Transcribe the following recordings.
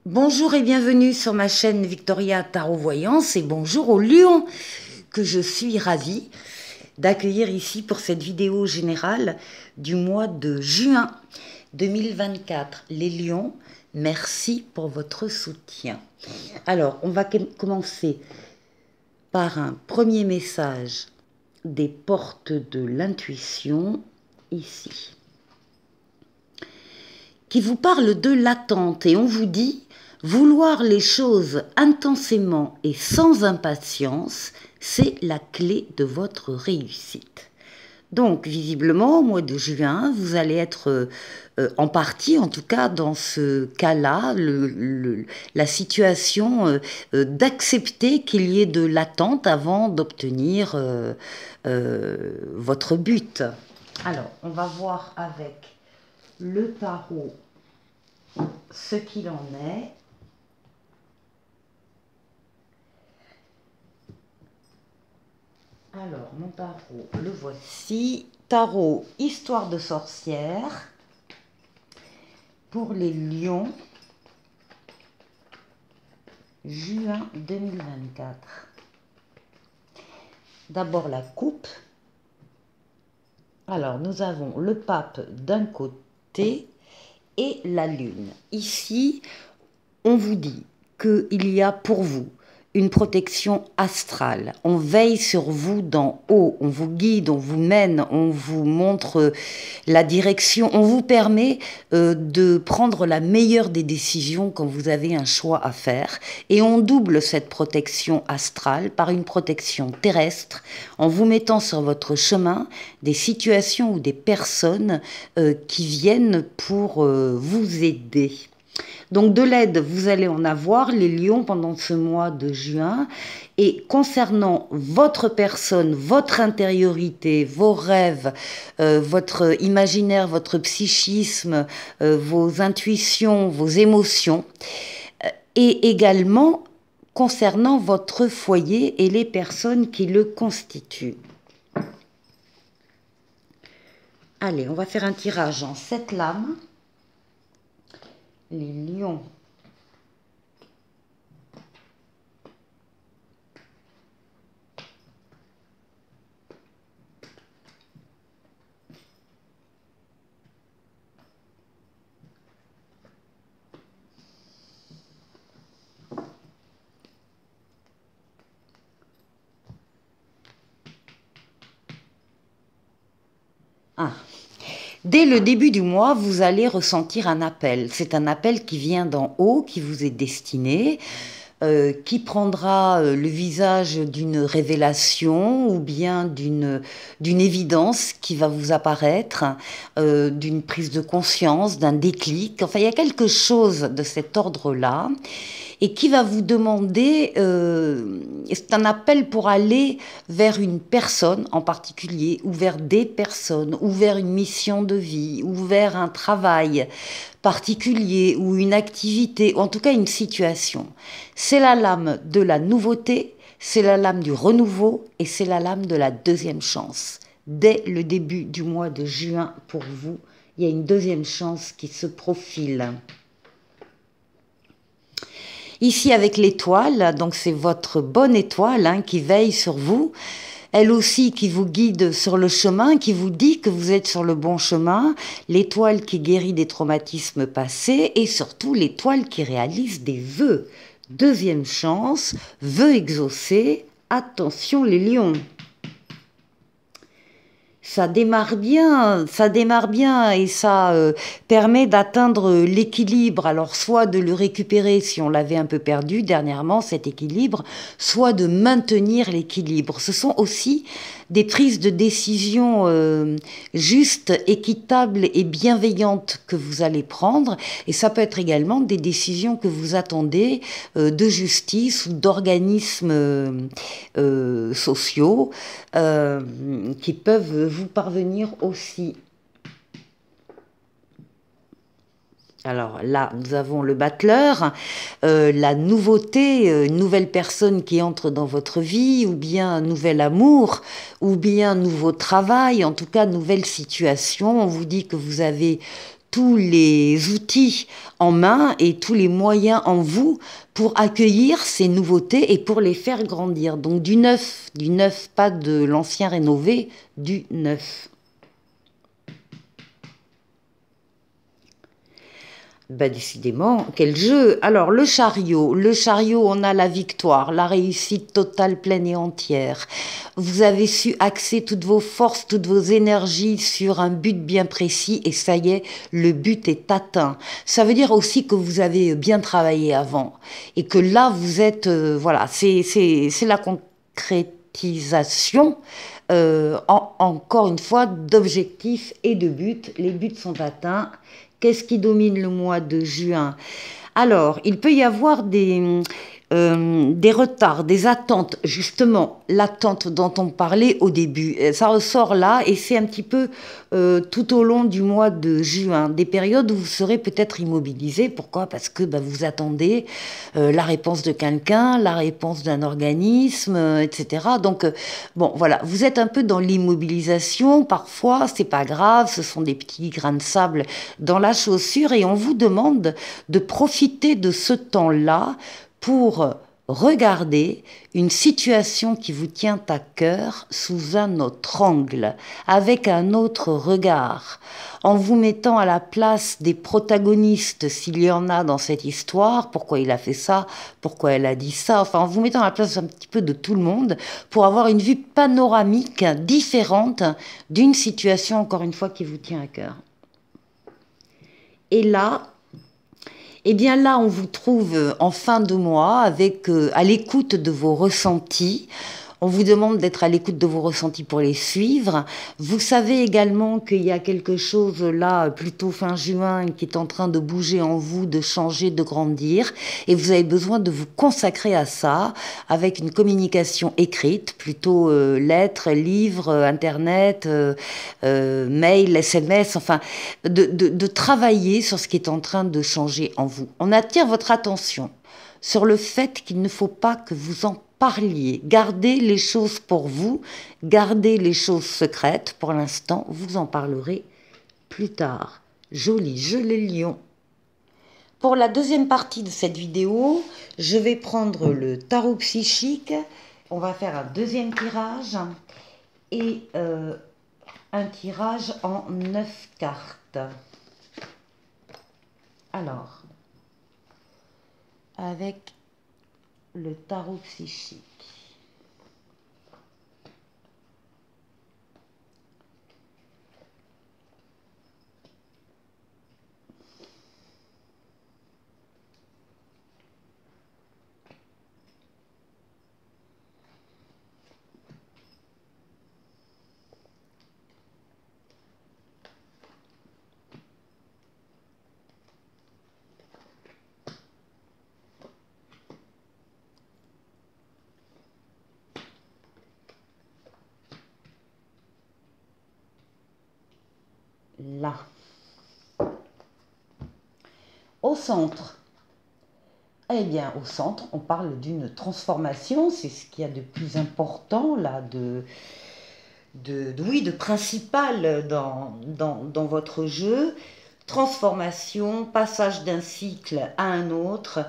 Bonjour et bienvenue sur ma chaîne Victoria Tarot Voyance et bonjour aux lions que je suis ravie d'accueillir ici pour cette vidéo générale du mois de juin 2024. Les lions, merci pour votre soutien. Alors, on va commencer par un premier message des portes de l'intuition ici, qui vous parle de l'attente et on vous dit vouloir les choses intensément et sans impatience, c'est la clé de votre réussite. Donc, visiblement, au mois de juin, vous allez être en partie, en tout cas dans ce cas-là, la situation d'accepter qu'il y ait de l'attente avant d'obtenir votre but. Alors, on va voir avec le tarot ce qu'il en est. Alors, mon tarot, le voici. Tarot, histoire de sorcière. Pour les lions, juin 2024. D'abord la coupe. Alors, nous avons le pape d'un côté et la lune. Ici, on vous dit qu'il y a pour vous une protection astrale. On veille sur vous d'en haut, on vous guide, on vous mène, on vous montre la direction, on vous permet de prendre la meilleure des décisions quand vous avez un choix à faire. Et on double cette protection astrale par une protection terrestre en vous mettant sur votre chemin des situations ou des personnes qui viennent pour vous aider. Donc de l'aide, vous allez en avoir, les lions, pendant ce mois de juin. Et concernant votre personne, votre intériorité, vos rêves, votre imaginaire, votre psychisme, vos intuitions, vos émotions, et également concernant votre foyer et les personnes qui le constituent. Allez, on va faire un tirage en 7 lames. Les lions. Ah. Dès le début du mois, vous allez ressentir un appel. C'est un appel qui vient d'en haut, qui vous est destiné, qui prendra le visage d'une révélation ou bien d'une évidence qui va vous apparaître, d'une prise de conscience, d'un déclic. Enfin, il y a quelque chose de cet ordre-là et qui va vous demander, c'est un appel pour aller vers une personne en particulier, ou vers des personnes, ou vers une mission de vie, ou vers un travail particulier, ou une activité, ou en tout cas une situation. C'est la lame de la nouveauté, c'est la lame du renouveau, et c'est la lame de la deuxième chance. Dès le début du mois de juin, pour vous, il y a une deuxième chance qui se profile. Ici avec l'étoile, donc c'est votre bonne étoile hein, qui veille sur vous, elle aussi qui vous guide sur le chemin, qui vous dit que vous êtes sur le bon chemin, l'étoile qui guérit des traumatismes passés et surtout l'étoile qui réalise des vœux. Deuxième chance, vœux exaucés, attention les lions. Ça démarre bien et ça permet d'atteindre l'équilibre. Alors soit de le récupérer si on l'avait un peu perdu dernièrement, cet équilibre, soit de maintenir l'équilibre. Ce sont aussi des prises de décision justes, équitables et bienveillantes que vous allez prendre. Et ça peut être également des décisions que vous attendez de justice ou d'organismes sociaux qui peuvent vous parvenir aussi. Alors là, nous avons le battleur, la nouveauté, une nouvelle personne qui entre dans votre vie, ou bien un nouvel amour, ou bien un nouveau travail, en tout cas, nouvelle situation. On vous dit que vous avez tous les outils en main et tous les moyens en vous pour accueillir ces nouveautés et pour les faire grandir. Donc du neuf, pas de l'ancien rénové, du neuf. Ben décidément, quel jeu! Alors, le chariot, on a la victoire, la réussite totale, pleine et entière. Vous avez su axer toutes vos forces, toutes vos énergies sur un but bien précis et ça y est, le but est atteint. Ça veut dire aussi que vous avez bien travaillé avant et que là, vous êtes, voilà, c'est la concrétisation encore une fois, d'objectifs et de buts. Les buts sont atteints. Qu'est-ce qui domine le mois de juin? Alors, il peut y avoir des retards, des attentes, justement, l'attente dont on parlait au début. Ça ressort là et c'est un petit peu tout au long du mois de juin, des périodes où vous serez peut-être immobilisé. Pourquoi? Parce que vous attendez la réponse de quelqu'un, la réponse d'un organisme, etc. Donc, bon, voilà, vous êtes un peu dans l'immobilisation. Parfois, c'est pas grave, ce sont des petits grains de sable dans la chaussure et on vous demande de profiter de ce temps-là pour regarder une situation qui vous tient à cœur sous un autre angle, avec un autre regard, en vous mettant à la place des protagonistes, s'il y en a dans cette histoire, pourquoi il a fait ça, pourquoi elle a dit ça, enfin en vous mettant à la place un petit peu de tout le monde, pour avoir une vue panoramique différente d'une situation, encore une fois, qui vous tient à cœur. Et là, eh bien là, on vous trouve en fin de mois avec à l'écoute de vos ressentis. On vous demande d'être à l'écoute de vos ressentis pour les suivre. Vous savez également qu'il y a quelque chose là, plutôt fin juin, qui est en train de bouger en vous, de changer, de grandir. Et vous avez besoin de vous consacrer à ça avec une communication écrite, plutôt lettres, livres, internet, mail, SMS, enfin, de travailler sur ce qui est en train de changer en vous. On attire votre attention sur le fait qu'il ne faut pas que vous en parliez. Gardez les choses pour vous, gardez les choses secrètes. Pour l'instant, vous en parlerez plus tard. Joli jeu les lions. Pour la deuxième partie de cette vidéo, je vais prendre le tarot psychique. On va faire un deuxième tirage et un tirage en 9 cartes. Alors, avec le tarot psychique. Là. Au centre. Eh bien, au centre, on parle d'une transformation. C'est ce qu'il y a de plus important, là, de principal dans votre jeu. Transformation, passage d'un cycle à un autre.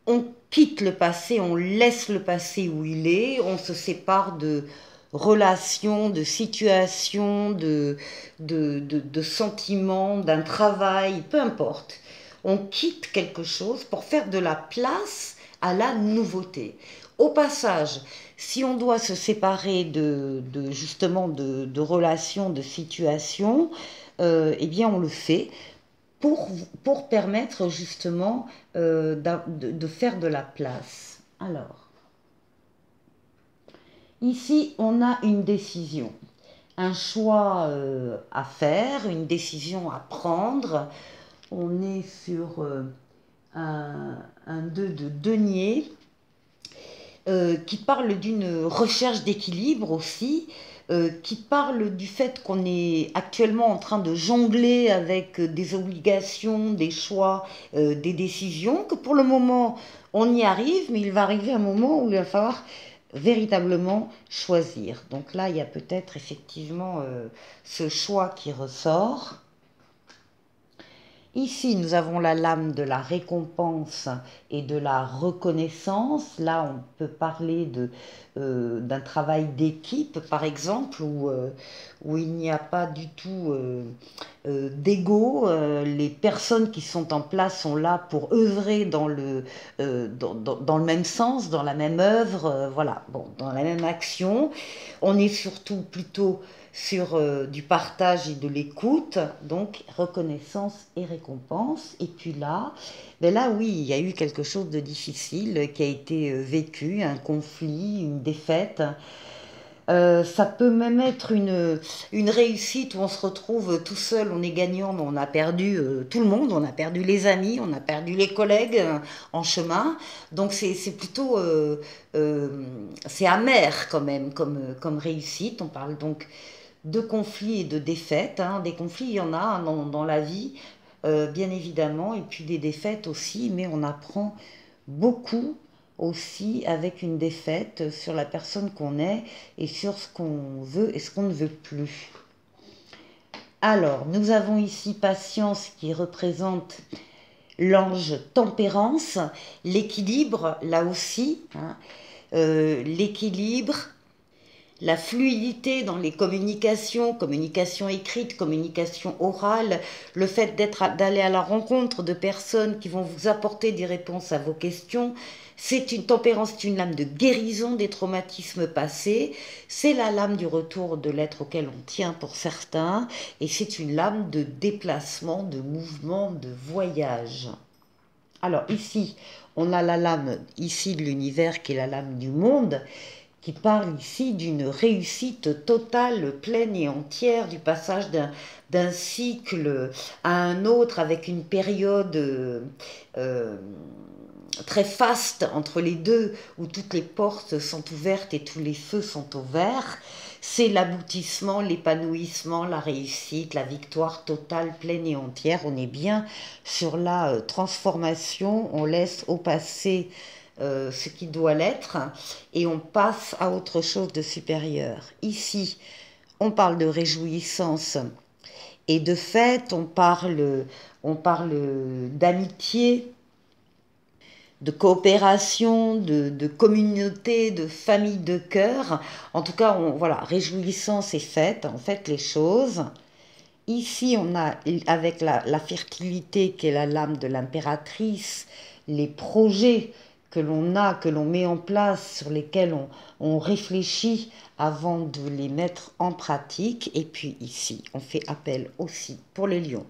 On quitte le passé, on laisse le passé où il est, on se sépare de relations, de situations, de sentiments, d'un travail, peu importe. On quitte quelque chose pour faire de la place à la nouveauté. Au passage, si on doit se séparer justement de relations, de situations, eh bien on le fait pour permettre justement de faire de la place. Alors, ici, on a une décision, un choix à faire, une décision à prendre. On est sur un 2 de denier qui parle d'une recherche d'équilibre aussi, qui parle du fait qu'on est actuellement en train de jongler avec des obligations, des choix, des décisions, que pour le moment on y arrive, mais il va arriver un moment où il va falloir véritablement choisir. Donc là, il y a peut-être effectivement ce choix qui ressort. Ici, nous avons la lame de la récompense et de la reconnaissance. Là, on peut parler d'un travail d'équipe, par exemple, où il n'y a pas du tout d'ego. Les personnes qui sont en place sont là pour œuvrer dans le même sens, dans la même œuvre, voilà, bon, dans la même action. On est surtout plutôt sur du partage et de l'écoute, donc reconnaissance et récompense. Et puis là, ben là oui, il y a eu quelque chose de difficile qui a été vécu, un conflit, une défaite. Ça peut même être une réussite où on se retrouve tout seul, on est gagnant, mais on a perdu tout le monde, on a perdu les amis, on a perdu les collègues en chemin. Donc c'est plutôt, c'est amer quand même comme réussite. On parle donc de conflits et de défaites, hein. Des conflits, il y en a hein, dans la vie, bien évidemment, et puis des défaites aussi, mais on apprend beaucoup aussi avec une défaite sur la personne qu'on est et sur ce qu'on veut et ce qu'on ne veut plus. Alors, nous avons ici Patience qui représente l'ange Tempérance, l'équilibre, là aussi, hein, l'équilibre, la fluidité dans les communications, communication écrite, communication orale, le fait d'aller à la rencontre de personnes qui vont vous apporter des réponses à vos questions. C'est une tempérance, c'est une lame de guérison des traumatismes passés. C'est la lame du retour de l'être auquel on tient pour certains. Et c'est une lame de déplacement, de mouvement, de voyage. Alors ici, on a la lame ici de l'univers qui est la lame du monde, qui parle ici d'une réussite totale, pleine et entière, du passage d'un cycle à un autre avec une période très faste entre les deux, où toutes les portes sont ouvertes et tous les feux sont au vert. C'est l'aboutissement, l'épanouissement, la réussite, la victoire totale, pleine et entière. On est bien sur la transformation, on laisse au passé ce qui doit l'être, et on passe à autre chose de supérieur. Ici, on parle de réjouissance et de fête, on parle d'amitié, de coopération, de communauté, de famille de cœur. En tout cas, voilà, réjouissance et fête, en fait, les choses. Ici, on a, avec la fertilité qui est la lame de l'impératrice, les projets que l'on a, que l'on met en place, sur lesquels on réfléchit avant de les mettre en pratique. Et puis ici, on fait appel aussi pour les lions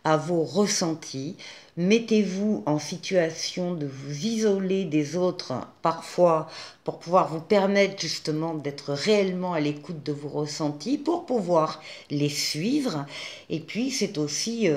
à vos ressentis. Mettez-vous en situation de vous isoler des autres parfois pour pouvoir vous permettre justement d'être réellement à l'écoute de vos ressentis, pour pouvoir les suivre. Et puis c'est aussi,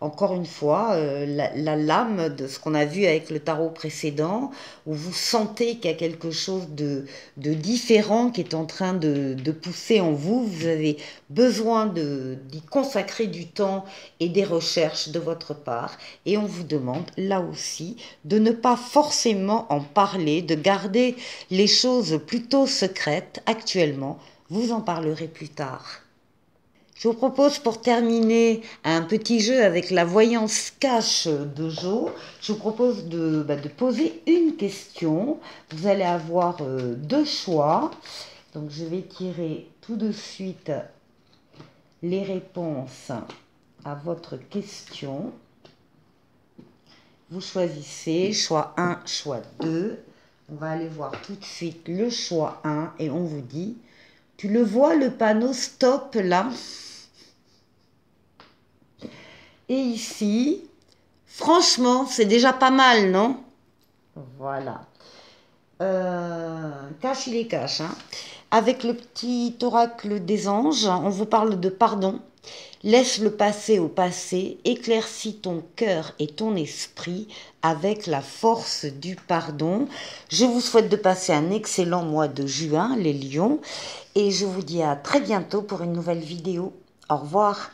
encore une fois, la lame de ce qu'on a vu avec le tarot précédent, où vous sentez qu'il y a quelque chose de différent qui est en train de pousser en vous. Vous avez besoin d'y consacrer du temps et des recherches de votre part. Et on vous demande là aussi de ne pas forcément en parler, de garder les choses plutôt secrètes actuellement. Vous en parlerez plus tard. Je vous propose pour terminer un petit jeu avec la voyance cache de Jo. Je vous propose de poser une question. Vous allez avoir deux choix. Donc je vais tirer tout de suite les réponses à votre question. Vous choisissez choix 1, choix 2. On va aller voir tout de suite le choix 1 et on vous dit, tu le vois le panneau stop là? Et ici, franchement, c'est déjà pas mal, non? Voilà. Cache, il est cache. Hein. Avec le petit oracle des anges, on vous parle de pardon. Laisse le passé au passé, éclaircis ton cœur et ton esprit avec la force du pardon. Je vous souhaite de passer un excellent mois de juin, les lions, et je vous dis à très bientôt pour une nouvelle vidéo. Au revoir.